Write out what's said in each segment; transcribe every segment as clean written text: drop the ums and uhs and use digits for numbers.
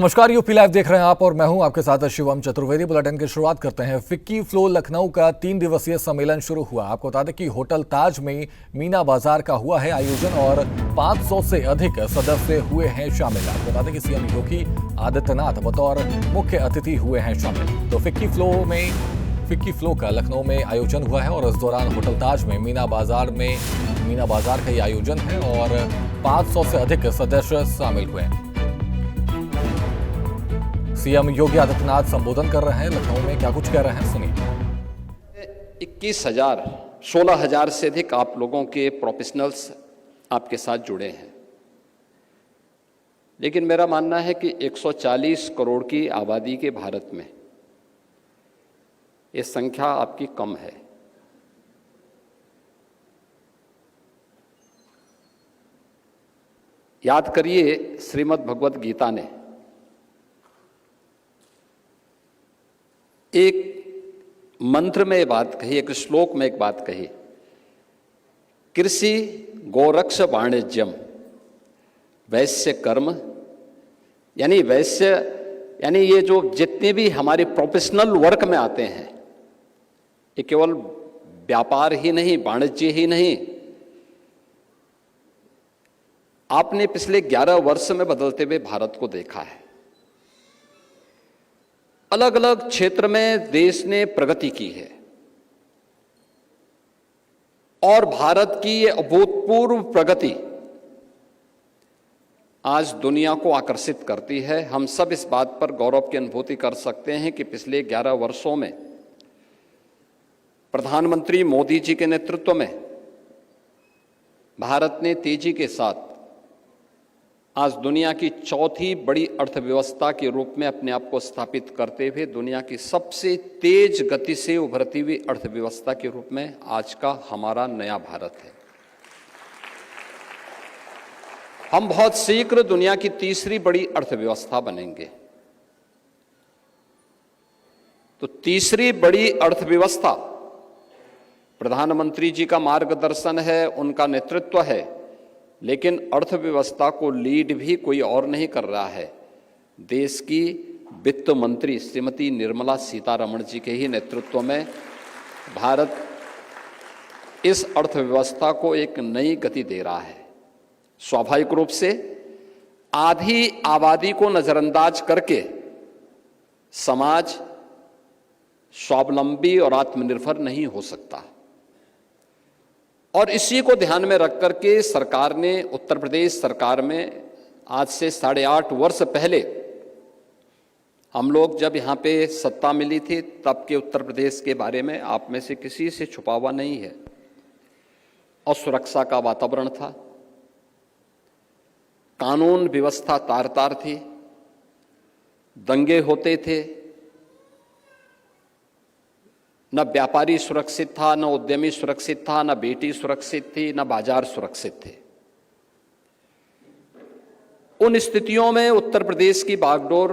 नमस्कार, UP live देख रहे हैं आप और मैं हूं आपके साथ शिवम चतुर्वेदी। बुलेटिन की शुरुआत करते हैं। फिक्की फ्लो लखनऊ का 3 दिवसीय सम्मेलन शुरू हुआ। आपको बता दें कि होटल ताज में मीना बाजार का हुआ है आयोजन और 500 से अधिक सदस्य हुए हैं शामिल। आपको बता दें कि सीएम योगी आदित्यनाथ बतौर मुख्य अतिथि हुए हैं शामिल। तो फिक्की फ्लो का लखनऊ में आयोजन हुआ है और इस दौरान होटल ताज में मीना बाजार का ये आयोजन है और 500 से अधिक सदस्य शामिल हुए हैं। सीएम योगी आदित्यनाथ संबोधन कर रहे हैं लखनऊ में, क्या कुछ कह रहे हैं सुनिए। 21,000 16,000 से अधिक आप लोगों के प्रोफेशनल्स आपके साथ जुड़े हैं, लेकिन मेरा मानना है कि 140 करोड़ की आबादी के भारत में ये संख्या आपकी कम है। याद करिए, श्रीमद् भगवत गीता ने एक मंत्र में बात कही, एक श्लोक में एक बात कही, कृषि गोरक्ष वाणिज्यम वैश्य कर्म, यानी ये जो जितने भी हमारे प्रोफेशनल वर्क में आते हैं, ये केवल व्यापार ही नहीं, वाणिज्य ही नहीं। आपने पिछले 11 वर्ष में बदलते हुए भारत को देखा है। अलग अलग क्षेत्र में देश ने प्रगति की है और भारत की ये अभूतपूर्व प्रगति आज दुनिया को आकर्षित करती है। हम सब इस बात पर गौरव की अनुभूति कर सकते हैं कि पिछले 11 वर्षों में प्रधानमंत्री मोदी जी के नेतृत्व में भारत ने तेजी के साथ आज दुनिया की चौथी बड़ी अर्थव्यवस्था के रूप में अपने आप को स्थापित करते हुए दुनिया की सबसे तेज गति से उभरती हुई अर्थव्यवस्था के रूप में आज का हमारा नया भारत है। हम बहुत शीघ्र दुनिया की तीसरी बड़ी अर्थव्यवस्था बनेंगे। तो तीसरी बड़ी अर्थव्यवस्था प्रधानमंत्री जी का मार्गदर्शन है, उनका नेतृत्व है, लेकिन अर्थव्यवस्था को लीड भी कोई और नहीं कर रहा है। देश की वित्त मंत्री श्रीमती निर्मला सीतारमण जी के ही नेतृत्व में भारत इस अर्थव्यवस्था को एक नई गति दे रहा है। स्वाभाविक रूप से आधी आबादी को नजरअंदाज करके समाज स्वावलंबी और आत्मनिर्भर नहीं हो सकता, और इसी को ध्यान में रख करके सरकार ने, उत्तर प्रदेश सरकार में आज से 8.5 वर्ष पहले हम लोग जब यहाँ पे सत्ता मिली थी, तब के उत्तर प्रदेश के बारे में आप में से किसी से छुपा हुआ नहीं है। असुरक्षा का वातावरण था, कानून व्यवस्था तार तार थी, दंगे होते थे, न व्यापारी सुरक्षित था, न उद्यमी सुरक्षित था, न बेटी सुरक्षित थी, न बाजार सुरक्षित थे। उन स्थितियों में उत्तर प्रदेश की बागडोर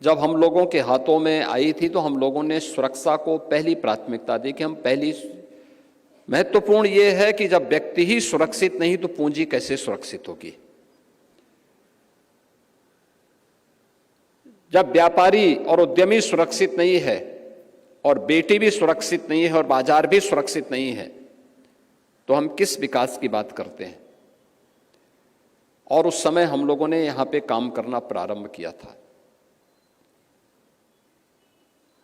जब हम लोगों के हाथों में आई थी, तो हम लोगों ने सुरक्षा को पहली प्राथमिकता दी कि हम महत्वपूर्ण ये है कि जब व्यक्ति ही सुरक्षित नहीं तो पूंजी कैसे सुरक्षित होगी। जब व्यापारी और उद्यमी सुरक्षित नहीं है और बेटी भी सुरक्षित नहीं है और बाजार भी सुरक्षित नहीं है, तो हम किस विकास की बात करते हैं। और उस समय हम लोगों ने यहां पे काम करना प्रारंभ किया था।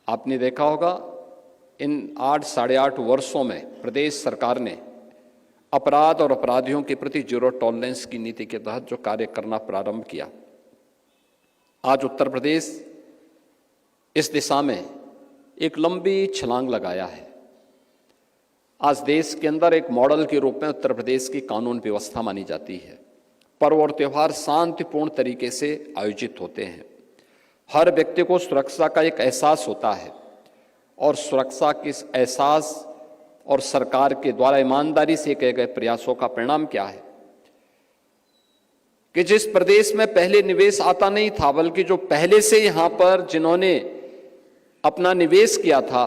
आपने देखा होगा, इन 8-8.5 वर्षों में प्रदेश सरकार ने अपराध और अपराधियों के प्रति जीरो टॉलरेंस की नीति के तहत जो कार्य करना प्रारंभ किया, आज उत्तर प्रदेश इस दिशा में एक लंबी छलांग लगाया है। आज देश के अंदर एक मॉडल के रूप में उत्तर प्रदेश की कानून व्यवस्था मानी जाती है। पर्व और त्यौहार शांतिपूर्ण तरीके से आयोजित होते हैं। हर व्यक्ति को सुरक्षा का एक एहसास होता है, और सुरक्षा के इस एहसास और सरकार के द्वारा ईमानदारी से किए गए प्रयासों का परिणाम क्या है कि जिस प्रदेश में पहले निवेश आता नहीं था, बल्कि जो पहले से यहां पर जिन्होंने अपना निवेश किया था,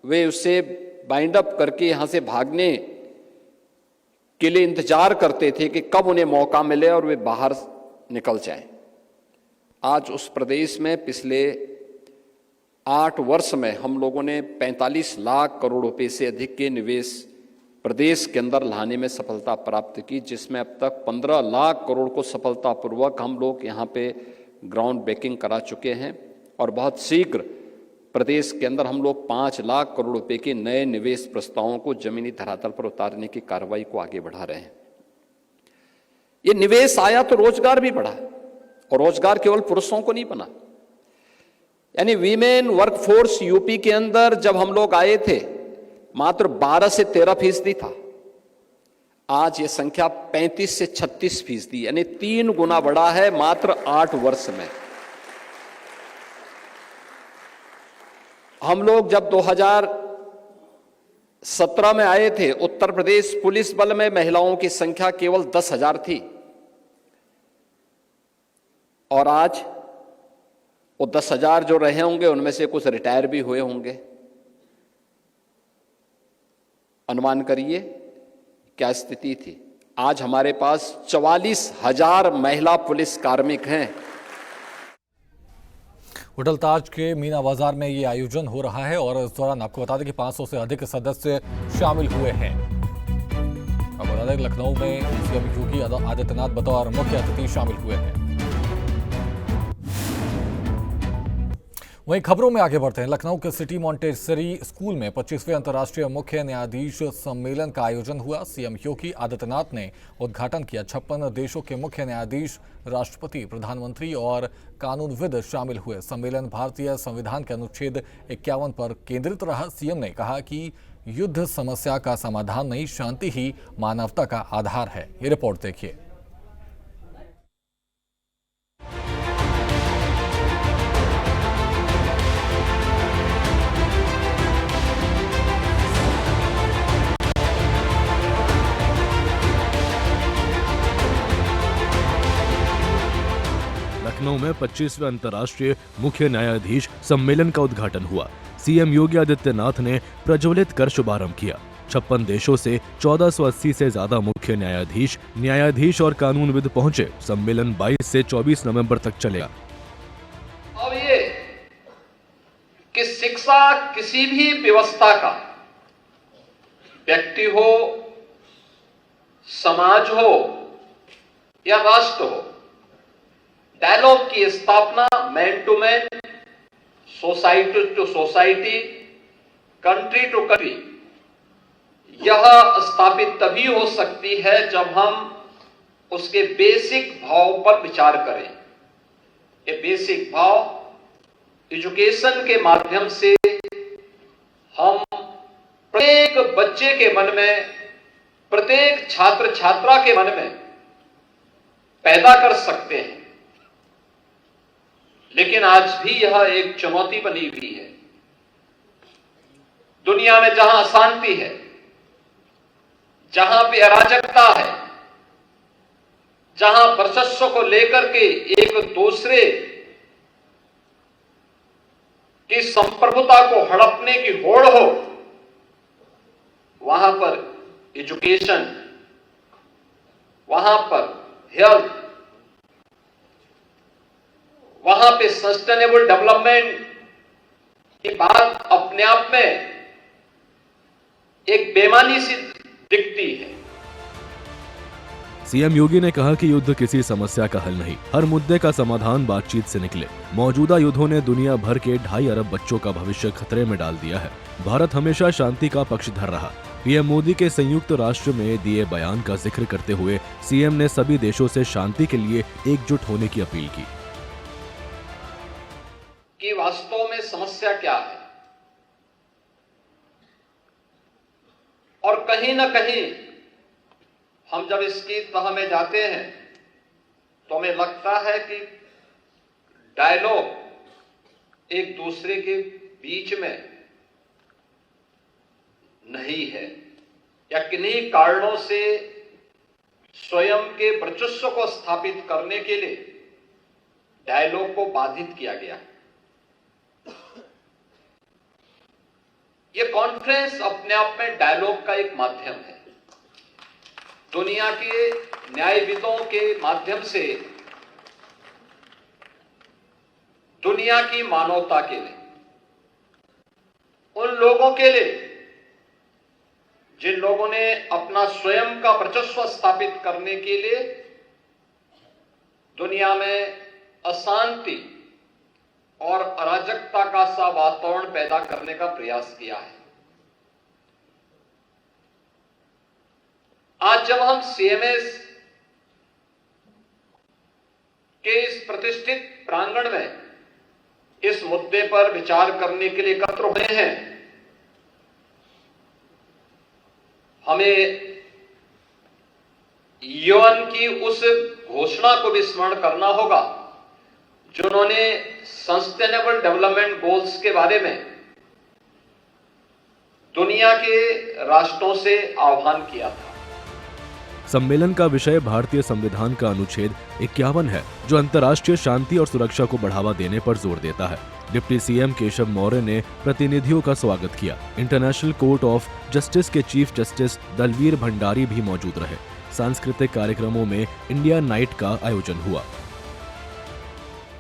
वे उसे बाइंड अप करके यहां से भागने के लिए इंतजार करते थे कि कब उन्हें मौका मिले और वे बाहर निकल जाएं। आज उस प्रदेश में पिछले 8 वर्ष में हम लोगों ने 45 लाख करोड़ रुपए से अधिक के निवेश प्रदेश के अंदर लाने में सफलता प्राप्त की, जिसमें अब तक 15 लाख करोड़ को सफलतापूर्वक हम लोग यहाँ पे ग्राउंड ब्रेकिंग करा चुके हैं और बहुत शीघ्र प्रदेश के अंदर हम लोग 5 लाख करोड़ रुपए के नए निवेश प्रस्तावों को जमीनी धरातल पर उतारने की कार्रवाई को आगे बढ़ा रहे हैं। ये निवेश आया तो रोजगार भी बढ़ा और रोजगार केवल पुरुषों को नहीं बना, यानी वीमेन वर्कफोर्स यूपी के अंदर जब हम लोग आए थे मात्र 12 से 13% था, आज ये संख्या 35 से 36%, यानी 3 गुना बढ़ा है मात्र 8 वर्ष में। हम लोग जब 2017 में आए थे, उत्तर प्रदेश पुलिस बल में महिलाओं की संख्या केवल 10,000 थी और आज वो 10,000 जो रहे होंगे उनमें से कुछ रिटायर भी हुए होंगे। अनुमान करिए क्या स्थिति थी। आज हमारे पास 44,000 महिला पुलिस कार्मिक हैं। होटल ताज के मीना बाजार में ये आयोजन हो रहा है और इस दौरान आपको बता दें कि 500 से अधिक सदस्य शामिल हुए हैं। अब बता दें लखनऊ में सीएम योगी आदित्यनाथ बतौर मुख्य अतिथि शामिल हुए हैं। वहीं खबरों में आगे बढ़ते हैं। लखनऊ के सिटी मॉन्टेसरी स्कूल में 25वें अंतर्राष्ट्रीय मुख्य न्यायाधीश सम्मेलन का आयोजन हुआ। सीएम योगी आदित्यनाथ ने उद्घाटन किया। 56 देशों के मुख्य न्यायाधीश, राष्ट्रपति, प्रधानमंत्री और कानूनविद शामिल हुए। सम्मेलन भारतीय संविधान के अनुच्छेद 51 पर केंद्रित रहा। सीएम ने कहा कि युद्ध समस्या का समाधान नहीं, शांति ही मानवता का आधार है। ये रिपोर्ट देखिए। लखनऊ में 25वें अंतर्राष्ट्रीय मुख्य न्यायाधीश सम्मेलन का उद्घाटन हुआ। सीएम योगी आदित्यनाथ ने प्रज्वलित कर शुभारंभ किया। 56 देशों से 1480 से ज्यादा मुख्य न्यायाधीश और कानूनविद पहुंचे। सम्मेलन 22 से 24 नवंबर तक चलेगा। अब ये कि शिक्षा किसी भी व्यवस्था का, व्यक्ति हो, समाज हो या राष्ट्र हो, डायलॉग की स्थापना man to man, society to society, country to country, यह स्थापित तभी हो सकती है जब हम उसके बेसिक भाव पर विचार करें। ये बेसिक भाव एजुकेशन के माध्यम से हम प्रत्येक बच्चे के मन में, प्रत्येक छात्र छात्रा के मन में पैदा कर सकते हैं। लेकिन आज भी यह एक चुनौती बनी हुई है। दुनिया में जहां अशांति है, जहां पे अराजकता है, जहां वर्चस्व को लेकर के एक दूसरे की संप्रभुता को हड़पने की होड़ हो, वहां पर एजुकेशन, वहां पर हेल्थ, वहां पे सस्टेनेबल डेवलपमेंट की बात अपने आप में एक बेमानी सी दिखती है। सीएम योगी ने कहा कि युद्ध किसी समस्या का हल नहीं, हर मुद्दे का समाधान बातचीत से निकले। मौजूदा युद्धों ने दुनिया भर के 2.5 अरब बच्चों का भविष्य खतरे में डाल दिया है। भारत हमेशा शांति का पक्षधर रहा। पीएम मोदी के संयुक्त राष्ट्र में दिए बयान का जिक्र करते हुए सीएम ने सभी देशों से शांति के लिए एकजुट होने की अपील की। कि वास्तव में समस्या क्या है, और कहीं ना कहीं हम जब इसकी तह में जाते हैं तो हमें लगता है कि डायलॉग एक दूसरे के बीच में नहीं है, या किन्हीं कारणों से स्वयं के वर्चस्व को स्थापित करने के लिए डायलॉग को बाधित किया गया। यह कॉन्फ्रेंस अपने आप में डायलॉग का एक माध्यम है। दुनिया के न्यायविदों के माध्यम से दुनिया की मानवता के लिए, उन लोगों के लिए जिन लोगों ने अपना स्वयं का वर्चस्व स्थापित करने के लिए दुनिया में अशांति और अराजकता का सा वातावरण पैदा करने का प्रयास किया है। आज जब हम सीएमएस के इस प्रतिष्ठित प्रांगण में इस मुद्दे पर विचार करने के लिए एकत्र हुए हैं, हमें यूएन की उस घोषणा को भी स्मरण करना होगा जिन्होंने सस्टेनेबल डेवलपमेंट गोल्स के बारे में दुनिया के राष्ट्रों से आह्वान किया था। सम्मेलन का विषय भारतीय संविधान का अनुच्छेद 51 है, जो अंतर्राष्ट्रीय शांति और सुरक्षा को बढ़ावा देने पर जोर देता है। डिप्टी सीएम केशव मौर्य ने प्रतिनिधियों का स्वागत किया। इंटरनेशनल कोर्ट ऑफ जस्टिस के चीफ जस्टिस दलवीर भंडारी भी मौजूद रहे। सांस्कृतिक कार्यक्रमों में इंडिया नाइट का आयोजन हुआ।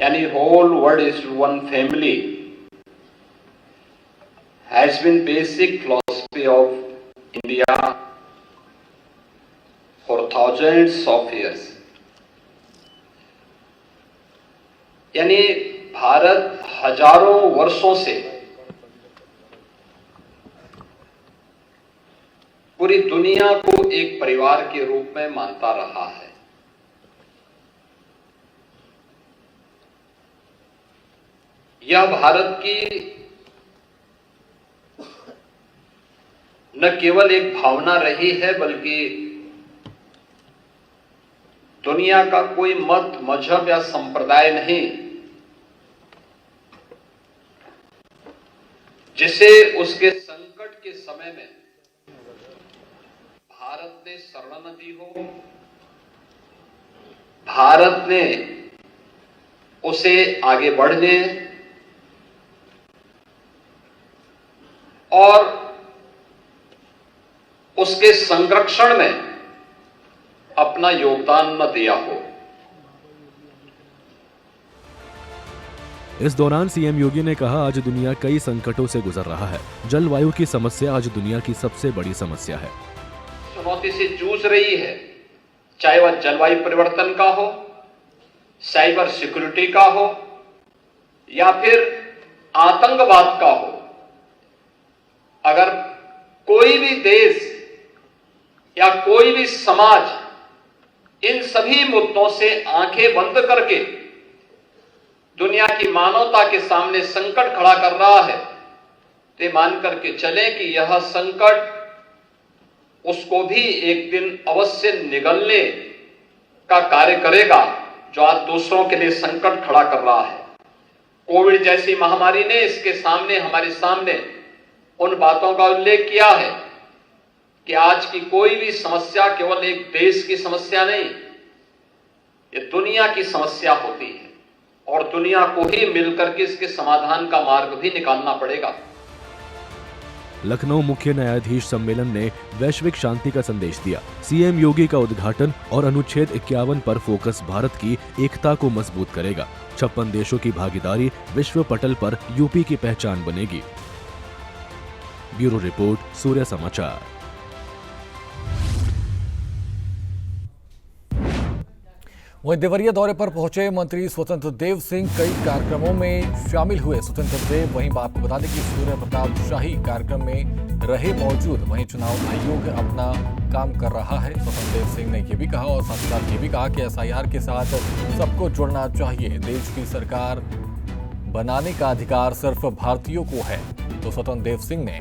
यानी whole world is one family has been basic philosophy of India for thousands of years. यानी भारत हजारों वर्षों से पूरी दुनिया को एक परिवार के रूप में मानता रहा है। यह भारत की न केवल एक भावना रही है, बल्कि दुनिया का कोई मत, मजहब या संप्रदाय नहीं जिसे उसके संकट के समय में भारत ने शरण न दी हो, भारत ने उसे आगे बढ़ने और उसके संरक्षण में अपना योगदान न दिया हो। इस दौरान सीएम योगी ने कहा, आज दुनिया कई संकटों से गुजर रहा है। जलवायु की समस्या आज दुनिया की सबसे बड़ी समस्या है। चुनौती से जूझ रही है, चाहे वह जलवायु परिवर्तन का हो, साइबर सिक्योरिटी का हो या फिर आतंकवाद का हो। अगर कोई भी देश या कोई भी समाज इन सभी मुद्दों से आंखें बंद करके दुनिया की मानवता के सामने संकट खड़ा कर रहा है, तो मान करके चले कि यह संकट उसको भी एक दिन अवश्य निगलने का कार्य करेगा, जो आज दूसरों के लिए संकट खड़ा कर रहा है। कोविड जैसी महामारी ने इसके सामने, हमारे सामने उन बातों का उल्लेख किया है कि आज की कोई भी समस्या केवल एक देश की समस्या नहीं, ये दुनिया की समस्या होती है और दुनिया को ही मिलकर के इसके समाधान का मार्ग भी निकालना पड़ेगा। लखनऊ मुख्य न्यायाधीश सम्मेलन ने वैश्विक शांति का संदेश दिया। सीएम योगी का उद्घाटन और अनुच्छेद 51 पर फोकस भारत की एकता को मजबूत करेगा। 56 देशों की भागीदारी विश्व पटल पर यूपी की पहचान बनेगी। ब्यूरो रिपोर्ट, सूर्य समाचार। वहीं देवरिया दौरे पर पहुंचे मंत्री स्वतंत्र देव सिंह कई कार्यक्रमों में शामिल हुए। स्वतंत्र देव, वहीं आपको बता दें कि सूर्य प्रताप शाही कार्यक्रम में रहे मौजूद। वहीं चुनाव आयोग अपना काम कर रहा है। स्वतंत्र देव सिंह ने ये भी कहा और साथ ही साथ ये भी कहा कि एसआईआर के साथ सबको जुड़ना चाहिए। देश की सरकार बनाने का अधिकार सिर्फ भारतीयों को है। तो स्वतंत्र देव सिंह ने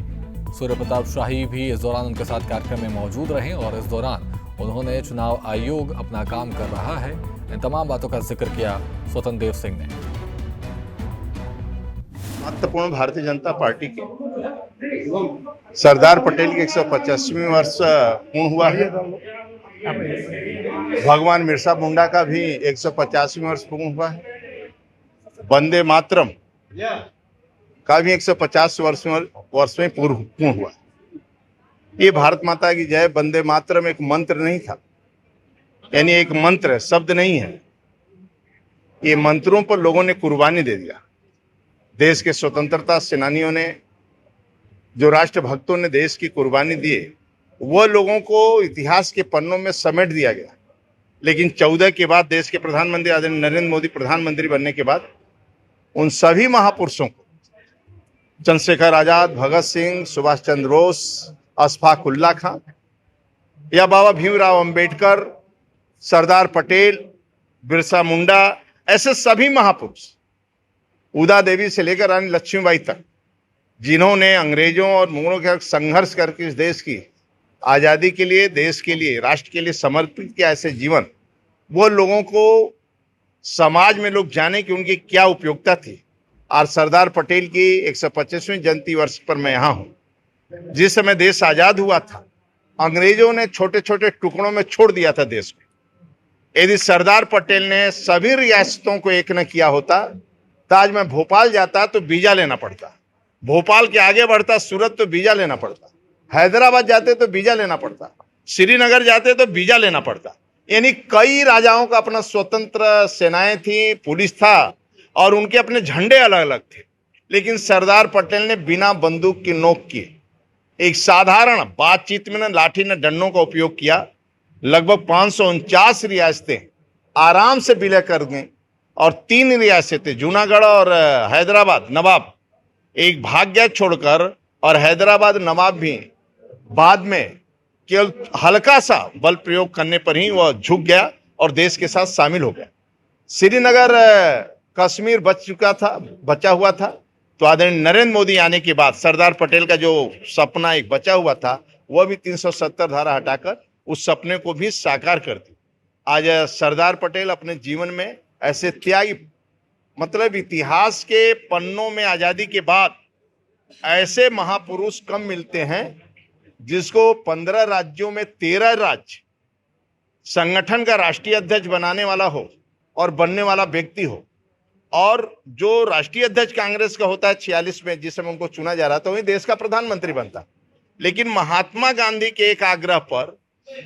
सूर्य प्रताप शाही भी इस दौरान उनके साथ कार्यक्रम में मौजूद रहे और इस दौरान उन्होंने चुनाव आयोग अपना काम कर रहा है, इन तमाम बातों का जिक्र किया स्वतंत्र देव सिंह ने। महत्वपूर्ण भारतीय जनता पार्टी के सरदार पटेल की 150वीं वर्ष पूर्ण हुआ है। भगवान बिरसा मुंडा का भी 150वीं वर्ष पूर्ण हुआ है। वंदे मातरम का भी 150 वर्ष में पूर्ण हुआ। ये भारत माता की जय वंदे मातरम एक मंत्र नहीं था, यानी एक मंत्र शब्द नहीं है। ये मंत्रों पर लोगों ने कुर्बानी दे दिया। देश के स्वतंत्रता सेनानियों ने, जो राष्ट्रभक्तों ने देश की कुर्बानी दी, वो लोगों को इतिहास के पन्नों में समेट दिया गया। लेकिन 14 के बाद देश के प्रधानमंत्री आदरणीय नरेंद्र मोदी प्रधानमंत्री बनने के बाद उन सभी महापुरुषों को, चंद्रशेखर आजाद, भगत सिंह, सुभाष चंद्र बोस, अशफाक उल्लाह खां या बाबा भीमराव अंबेडकर, सरदार पटेल, बिरसा मुंडा, ऐसे सभी महापुरुष, उदा देवी से लेकर रानी लक्ष्मीबाई तक, जिन्होंने अंग्रेजों और मुगलों के खिलाफ संघर्ष करके इस देश की आजादी के लिए, देश के लिए, राष्ट्र के लिए समर्पित किया ऐसे जीवन, वो लोगों को समाज में लोग जाने कि उनकी क्या उपयोगिता थी। और सरदार पटेल की 125वीं जयंती वर्ष पर मैं यहाँ हूँ। जिस समय देश आजाद हुआ था, अंग्रेजों ने छोटे छोटे टुकड़ों में छोड़ दिया था देश को। यदि सरदार पटेल ने सभी रियासतों को एक न किया होता तो आज मैं भोपाल जाता तो वीजा लेना पड़ता, भोपाल के आगे बढ़ता सूरत तो वीजा लेना पड़ता, हैदराबाद जाते तो वीजा लेना पड़ता, श्रीनगर जाते तो वीजा लेना पड़ता। यानी कई राजाओं का अपना स्वतंत्र सेनाएं थी, पुलिस था और उनके अपने झंडे अलग अलग थे। लेकिन सरदार पटेल ने बिना बंदूक की नोक किए एक साधारण बातचीत में न लाठी न डंडों का उपयोग किया। लगभग 549 रियासतें आराम से विलय कर गए और 3 रियासतें जूनागढ़ और हैदराबाद नवाब एक भाग गया छोड़कर, और हैदराबाद नवाब भी बाद में केवल हल्का सा बल प्रयोग करने पर ही वह झुक गया और देश के साथ शामिल हो गया। श्रीनगर कश्मीर बचा हुआ था, तो आदरणीय नरेंद्र मोदी आने के बाद सरदार पटेल का जो सपना एक बचा हुआ था, वह भी 370 धारा हटाकर उस सपने को भी साकार कर दी। आज सरदार पटेल अपने जीवन में ऐसे त्यागी, मतलब इतिहास के पन्नों में आजादी के बाद ऐसे महापुरुष कम मिलते हैं जिसको 15 राज्यों में 13 राज्य संगठन का राष्ट्रीय अध्यक्ष बनाने वाला हो और बनने वाला व्यक्ति हो। और जो राष्ट्रीय अध्यक्ष कांग्रेस का होता है 46 में, जिस समय उनको चुना जा रहा था, वही देश का प्रधानमंत्री बनता। लेकिन महात्मा गांधी के एक आग्रह पर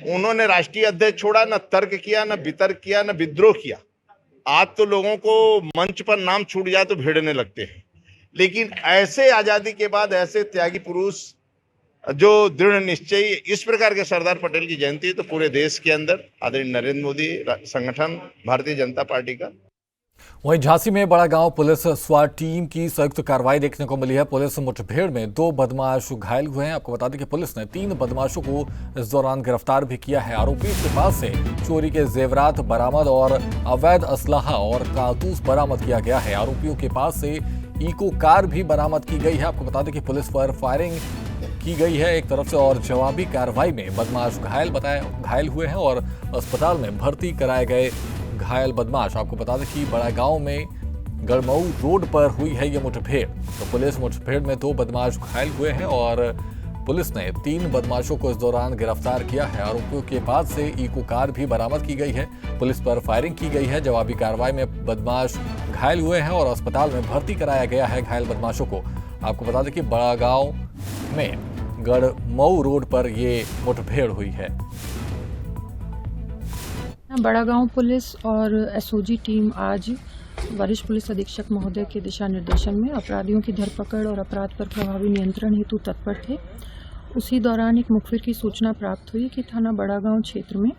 उन्होंने राष्ट्रीय अध्यक्ष छोड़ा, न तर्क किया, न वितर्क किया, न विद्रोह किया। आज तो लोगों को मंच पर नाम छूट जाए तो भिड़ने लगते हैं। लेकिन ऐसे आजादी के बाद ऐसे त्यागी पुरुष जो दृढ़ निश्चयी, इस प्रकार के सरदार पटेल की जयंती तो पूरे देश के अंदर आदरणीय नरेंद्र मोदी संगठन भारतीय जनता पार्टी का। वहीं झांसी में बड़ा गांव पुलिस स्वाट टीम की संयुक्त कार्रवाई देखने को मिली है। पुलिस मुठभेड़ में 2 बदमाश घायल हुए हैं। आपको बता दें कि पुलिस ने 3 बदमाशों को इस दौरान गिरफ्तार भी किया है। आरोपियों के पास से चोरी के जेवरात बरामद और अवैध असलाहा और कारतूस बरामद किया गया है। आरोपियों के पास से इको कार भी बरामद की गई है। आपको बता दें कि पुलिस पर फायरिंग की गई है एक तरफ से, और जवाबी कार्रवाई में बदमाश घायल हुए हैं और अस्पताल में भर्ती कराए गए घायल बदमाश। आपको बता दें कि बड़ा गांव में गड़मऊ रोड पर हुई है ये मुठभेड़। तो पुलिस मुठभेड़ में 2 बदमाश घायल हुए हैं और पुलिस ने 3 बदमाशों को इस दौरान गिरफ्तार किया है। आरोपियों के पास से इको कार भी बरामद की गई है। पुलिस पर फायरिंग की गई है। जवाबी कार्रवाई में बदमाश घायल हुए हैं और अस्पताल में भर्ती कराया गया है घायल बदमाशों को। आपको बता दें कि बड़ा गांव में गड़मऊ रोड पर ये मुठभेड़ हुई है। बड़ा गांव पुलिस और एसओजी टीम आज वरिष्ठ पुलिस अधीक्षक महोदय के दिशा निर्देशन में अपराधियों की धरपकड़ और अपराध पर प्रभावी नियंत्रण हेतु तत्पर थे। उसी दौरान एक मुखबिर की सूचना प्राप्त हुई कि थाना बड़ा गांव क्षेत्र में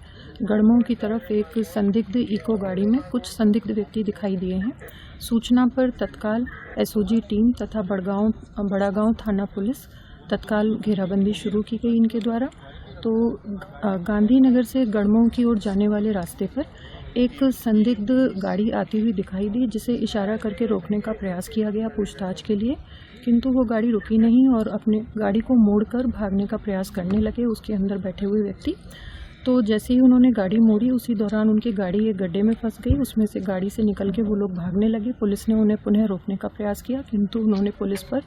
गड़मऊ की तरफ एक संदिग्ध इको गाड़ी में कुछ संदिग्ध व्यक्ति दिखाई दिए हैं। सूचना पर तत्काल एसओजी टीम तथा बड़ा गांव थाना पुलिस तत्काल घेराबंदी शुरू की गई इनके द्वारा। तो गांधीनगर से गड़मऊ की ओर जाने वाले रास्ते पर एक संदिग्ध गाड़ी आती हुई दिखाई दी, जिसे इशारा करके रोकने का प्रयास किया गया पूछताछ के लिए, किंतु वो गाड़ी रुकी नहीं और अपने गाड़ी को मोड़कर भागने का प्रयास करने लगे उसके अंदर बैठे हुए व्यक्ति। तो जैसे ही उन्होंने गाड़ी मोड़ी, उसी दौरान उनकी गाड़ी एक गड्ढे में फंस गई। उसमें से गाड़ी से निकल के वो लोग भागने लगे। पुलिस ने उन्हें पुनः रोकने का प्रयास किया, किंतु उन्होंने पुलिस पर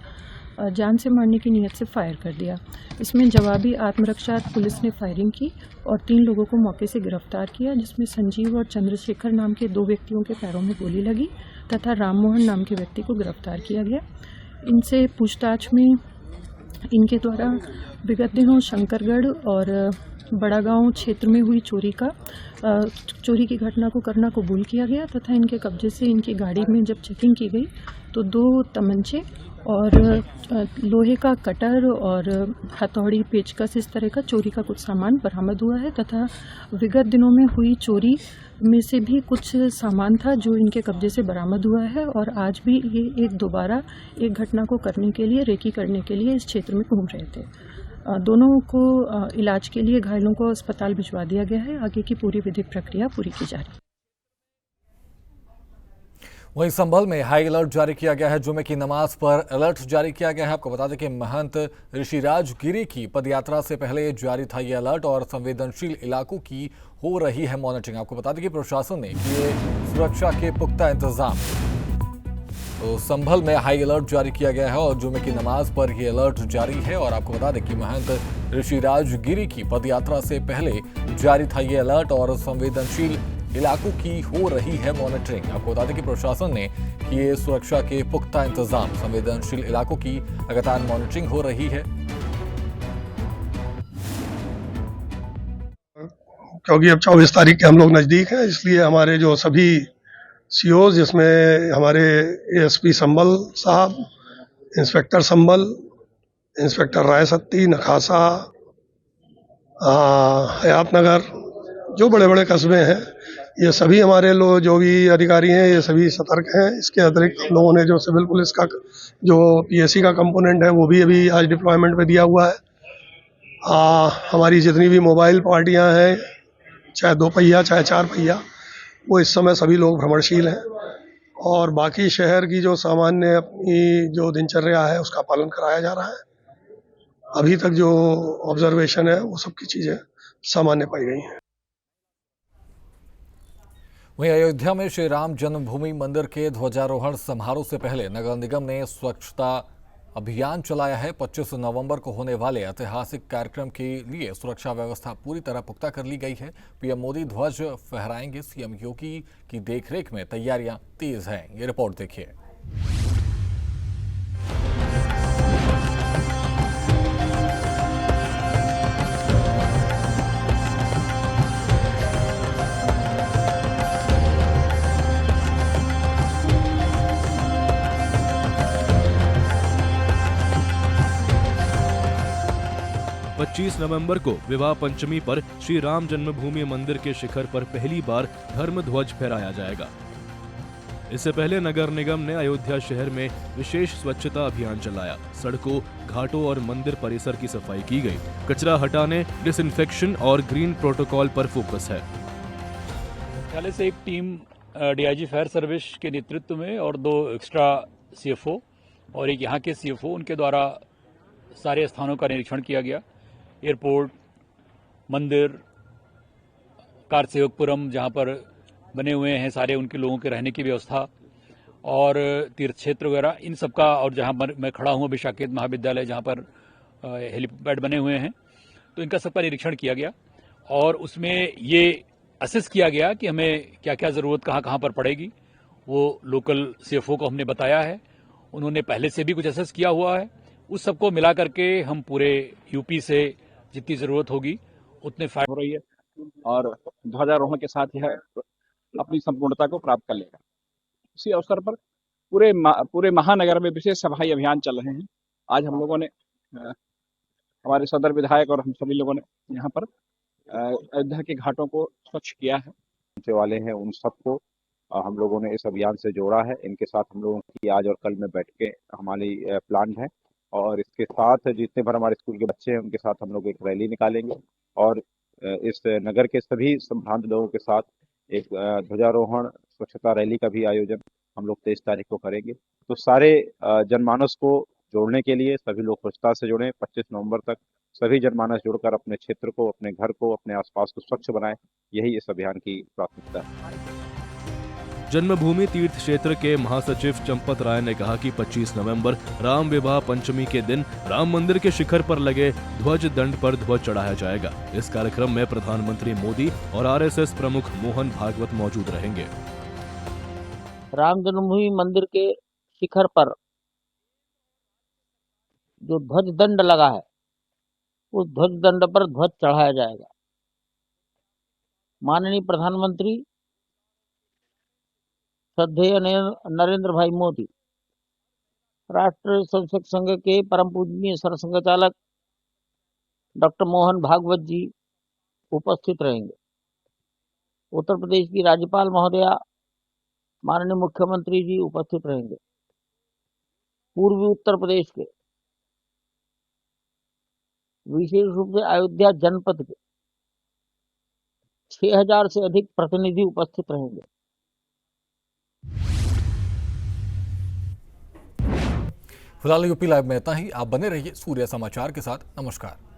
जान से मारने की नीयत से फायर कर दिया। इसमें जवाबी आत्मरक्षा पुलिस ने फायरिंग की और 3 लोगों को मौके से गिरफ्तार किया, जिसमें संजीव और चंद्रशेखर नाम के 2 व्यक्तियों के पैरों में गोली लगी तथा राममोहन नाम के व्यक्ति को गिरफ्तार किया गया। इनसे पूछताछ में इनके द्वारा विगत दिनों शंकरगढ़ और बड़ागांव क्षेत्र में हुई चोरी की घटना को करना कबूल किया गया तथा इनके कब्जे से इनकी गाड़ी में जब चेकिंग की गई तो 2 तमंचे और लोहे का कटर और हथौड़ी, पेचकस, इस तरह का चोरी का कुछ सामान बरामद हुआ है तथा विगत दिनों में हुई चोरी में से भी कुछ सामान था जो इनके कब्जे से बरामद हुआ है और आज भी ये दोबारा एक घटना को करने के लिए, रेकी करने के लिए इस क्षेत्र में घूम रहे थे। दोनों को इलाज के लिए घायलों को अस्पताल भिजवा दिया गया है। आगे की पूरी विधिक प्रक्रिया पूरी की जा रही है। वहीं संभल में हाई अलर्ट जारी किया गया है। जुमे की नमाज पर अलर्ट जारी किया गया है। आपको बता दें कि महंत ऋषिराज गिरी की पदयात्रा से पहले जारी था ये अलर्ट और संवेदनशील इलाकों की हो रही है मॉनिटरिंग। आपको बता दें कि प्रशासन ने किए सुरक्षा के पुख्ता इंतजाम। तो संभल में हाई अलर्ट जारी किया गया है और जुमे की नमाज पर यह अलर्ट जारी है। और आपको बता दें कि महंत ऋषिराज गिरी की पदयात्रा से पहले जारी था ये अलर्ट और संवेदनशील इलाकों की हो रही है मॉनिटरिंग। आपको बता दें कि प्रशासन ने किए सुरक्षा के पुख्ता इंतजाम। संवेदनशील इलाकों की लगातार मॉनिटरिंग हो रही है। क्योंकि अब 24 तारीख के हम लोग नज़दीक हैं, इसलिए हमारे जो सभी सीओ, जिसमें हमारे एएसपी संभल साहब, इंस्पेक्टर संभल, इंस्पेक्टर रायसत्ती, नखासा, हयातनगर, जो बड़े बड़े कस्बे हैं, ये सभी हमारे लोग जो भी अधिकारी हैं ये सभी सतर्क हैं। इसके अतिरिक्त हम लोगों ने जो सिविल पुलिस का जो पीएससी का कंपोनेंट है वो भी अभी आज डिप्लॉयमेंट पे दिया हुआ है। हमारी जितनी भी मोबाइल पार्टियां हैं, चाहे 2 पहिया चाहे 4 पहिया, वो इस समय सभी लोग भ्रमणशील हैं और बाकी शहर की जो सामान्य अपनी जो दिनचर्या है उसका पालन कराया जा रहा है। अभी तक जो ऑब्जर्वेशन है वो सब की चीज़ें सामान्य पाई गई हैं। वहीं अयोध्या में श्री राम जन्मभूमि मंदिर के ध्वजारोहण समारोह से पहले नगर निगम ने स्वच्छता अभियान चलाया है। 25 नवंबर को होने वाले ऐतिहासिक कार्यक्रम के लिए सुरक्षा व्यवस्था पूरी तरह पुख्ता कर ली गई है। पीएम मोदी ध्वज फहराएंगे। सीएम योगी की देखरेख में तैयारियां तेज हैं। ये रिपोर्ट देखिए। 25 नवंबर को विवाह पंचमी पर श्री राम जन्मभूमि मंदिर के शिखर पर पहली बार धर्म ध्वज फहराया जाएगा। इससे पहले नगर निगम ने अयोध्या शहर में विशेष स्वच्छता अभियान चलाया। सड़कों, घाटों और मंदिर परिसर की सफाई की गई। कचरा हटाने, डिसइंफेक्शन और ग्रीन प्रोटोकॉल पर फोकस है। मुख्यालय से एक टीम डीआईजी फायर सर्विस के नेतृत्व में और 2 एक्स्ट्रा सीएफओ और एक यहाँ के सीएफओ, उनके द्वारा सारे स्थानों का निरीक्षण किया गया। एयरपोर्ट, मंदिर, कारसेवकपुरम जहाँ पर बने हुए हैं सारे, उनके लोगों के रहने की व्यवस्था और तीर्थ क्षेत्र वगैरह, इन सब का, और जहाँ पर मैं खड़ा हूँ अभी साकेत महाविद्यालय जहाँ पर हेलीपैड बने हुए हैं, तो इनका सबका निरीक्षण किया गया और उसमें ये असेस किया गया कि हमें क्या क्या ज़रूरत कहाँ कहाँ पर पड़ेगी। वो लोकल सीएफओ को हमने बताया है, उन्होंने पहले से भी कुछ असेस किया हुआ है। उस सबको मिला करके हम पूरे यूपी से जितनी ज़रूरत होगी उतने फायर हो रही है और ध्वजारोहण के साथ यह अपनी संपूर्णता को प्राप्त कर लेगा। इसी अवसर पर पूरे महानगर में विशेष सफाई अभियान चल रहे हैं। आज हम लोगों ने, हमारे सदर विधायक और हम सभी लोगों ने यहाँ पर अयोध्या के घाटों को स्वच्छ किया है। पहुंचने वाले हैं उन सबको हम लोगों ने इस अभियान से जोड़ा है। इनके साथ हम लोगों की आज और कल में बैठकें हमारी प्लान है और इसके साथ जितने भर हमारे स्कूल के बच्चे हैं उनके साथ हम लोग एक रैली निकालेंगे और इस नगर के सभी संभ्रांत लोगों के साथ एक ध्वजारोहण स्वच्छता रैली का भी आयोजन हम लोग 23 तारीख को करेंगे। तो सारे जनमानस को जोड़ने के लिए सभी लोग स्वच्छता से जुड़ें। 25 नवंबर तक सभी जनमानस जुड़कर अपने क्षेत्र को, अपने घर को, अपने आसपास को स्वच्छ बनाएं। यही इस अभियान की प्राथमिकता है। जन्मभूमि तीर्थ क्षेत्र के महासचिव चंपत राय ने कहा कि 25 नवंबर राम विवाह पंचमी के दिन राम मंदिर के शिखर पर लगे ध्वज दंड पर ध्वज चढ़ाया जाएगा। इस कार्यक्रम में प्रधानमंत्री मोदी और आरएसएस प्रमुख मोहन भागवत मौजूद रहेंगे। राम जन्मभूमि मंदिर के शिखर पर जो ध्वज दंड लगा है, उस ध्वज दंड पर ध्वज चढ़ाया जाएगा। माननीय प्रधानमंत्री श्रद्धेय नरेंद्र भाई मोदी, राष्ट्रीय स्वयंसेवक संघ के परम पूजनीय सरसंघचालक डॉक्टर मोहन भागवत जी उपस्थित रहेंगे। उत्तर प्रदेश की राज्यपाल महोदया माननीय मुख्यमंत्री जी उपस्थित रहेंगे। पूर्वी उत्तर प्रदेश के विशेष रूप से अयोध्या जनपद के 6000 से अधिक प्रतिनिधि उपस्थित रहेंगे। फिलहाल यूपी लाइव में इतना ही। आप बने रहिए सूर्य समाचार के साथ। नमस्कार।